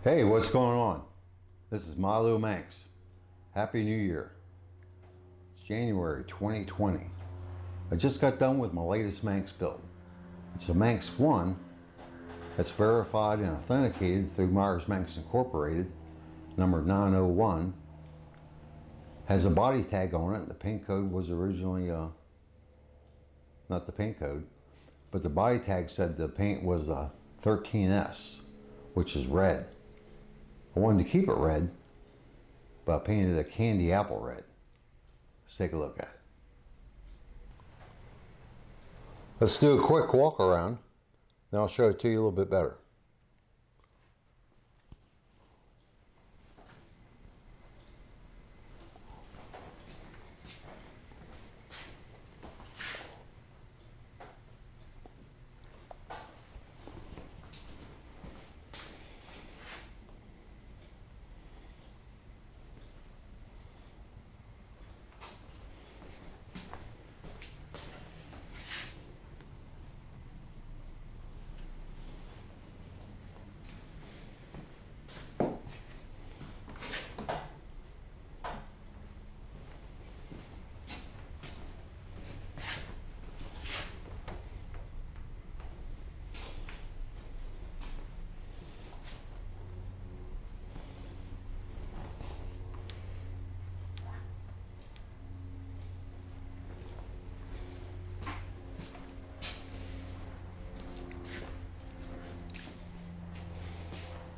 Hey, what's going on? This is Meyers Manx. Happy New Year. It's January 2020. I just got done with my latest Manx build. It's a Manx 1 that's verified and authenticated through Meyers Manx Incorporated, number 901. Has a body tag on it. The paint code was originally, not the paint code, but the body tag said the paint was 13S, which is red. I wanted to keep it red, but I painted a candy apple red. Let's take a look at it. Let's do a quick walk around, then I'll show it to you a little bit better.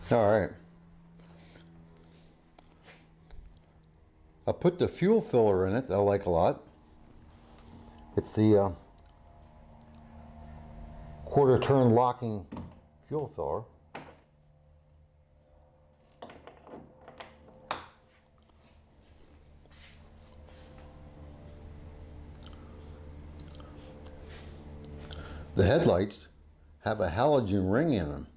All right. I put the fuel filler in it that I like a lot. It's the quarter turn locking fuel filler. The headlights have a halogen ring in them.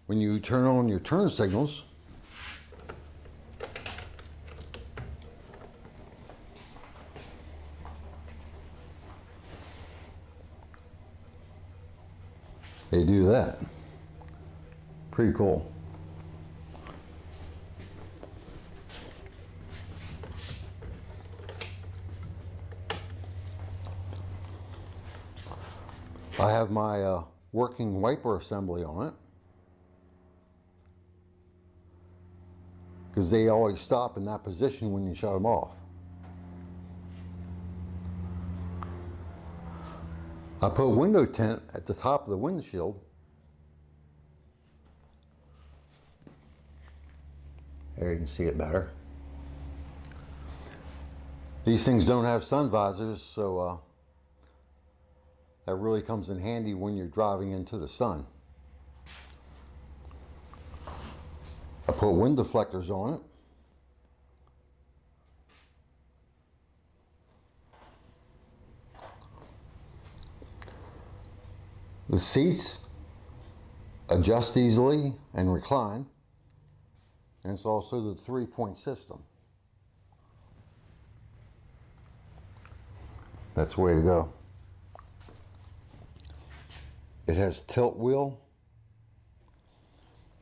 When you turn on your turn signals, they do that. Pretty cool. I have my working wiper assembly on it, because they always stop in that position when you shut them off. I put window tint at the top of the windshield. There you can see it better. These things don't have sun visors, so that really comes in handy when you're driving into the sun. I put wind deflectors on it. The seats adjust easily and recline, and it's also the 3-point system. That's the way to go. It has tilt wheel.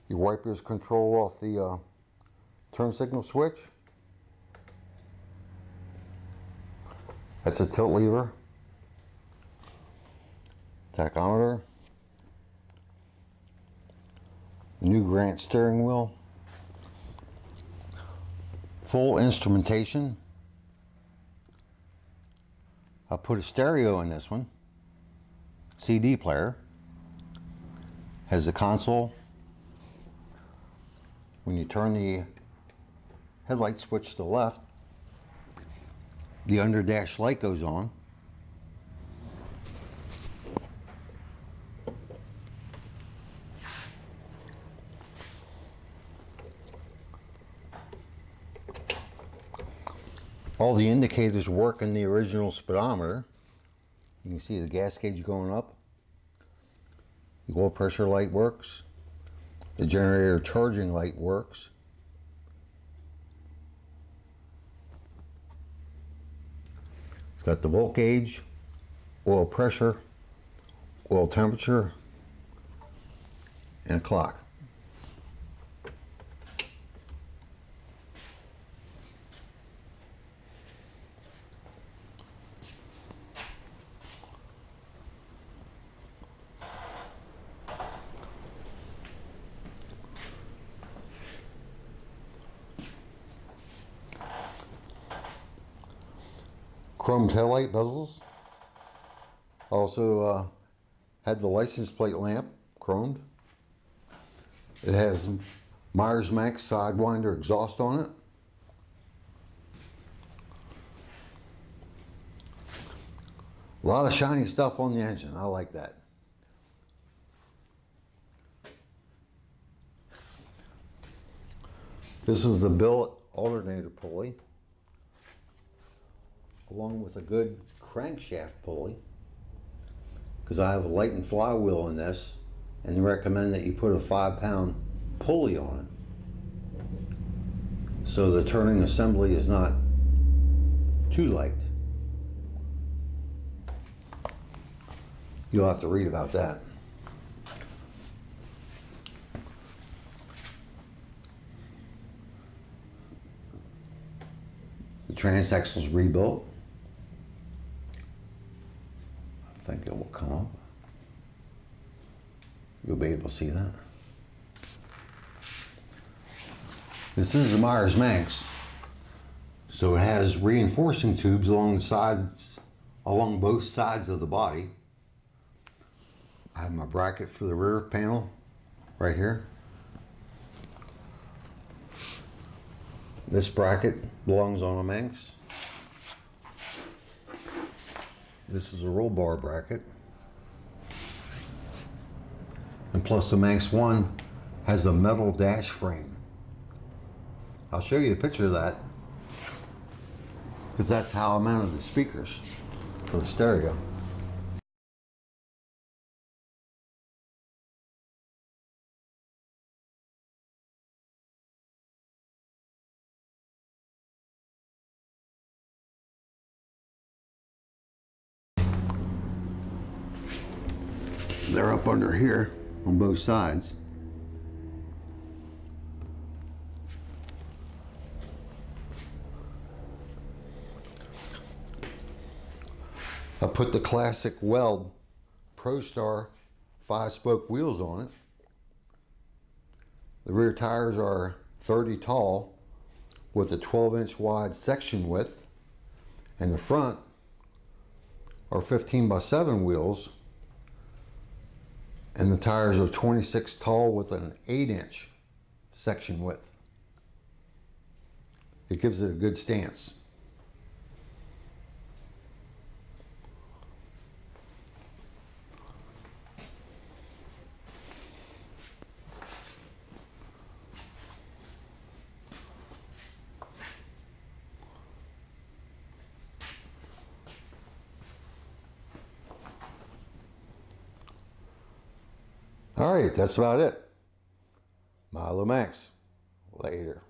Your wipers control off the turn signal switch. That's a tilt lever. Tachometer. New Grant steering wheel. Full instrumentation. I put a stereo in this one. CD player. Has a console. When you turn the headlight switch to the left, the under dash light goes on. All the indicators work in the original speedometer. You can see the gas gauge going up. The oil pressure light works. The generator charging light works. It's got the volt gauge, oil pressure, oil temperature, and a clock. Chrome taillight bezels. Also had the license plate lamp chromed. It has Meyers Manx Sidewinder exhaust on it. A lot of shiny stuff on the engine. I like that. This is the billet alternator pulley, along with a good crankshaft pulley, because I have a Leighton flywheel in this, and they recommend that you put a 5-pound pulley on it, so the turning assembly is not too light. You'll have to read about that. The transaxle's rebuilt. I think it will come up. You'll be able to see that. This is a Meyers Manx, so it has reinforcing tubes along the sides, along both sides of the body. I have my bracket for the rear panel right here. This bracket belongs on a Manx. This is a roll bar bracket. And plus the Manx 1 has a metal dash frame. I'll show you a picture of that, because that's how I mounted the speakers for the stereo. They're up under here on both sides. I put the classic Weld ProStar 5-spoke wheels on it. The rear tires are 30 tall with a 12-inch wide section width, and the front are 15x7 wheels, and the tires are 26 tall with an 8-inch section width. It gives it a good stance. All right, that's about it. Meyers Manx. Later.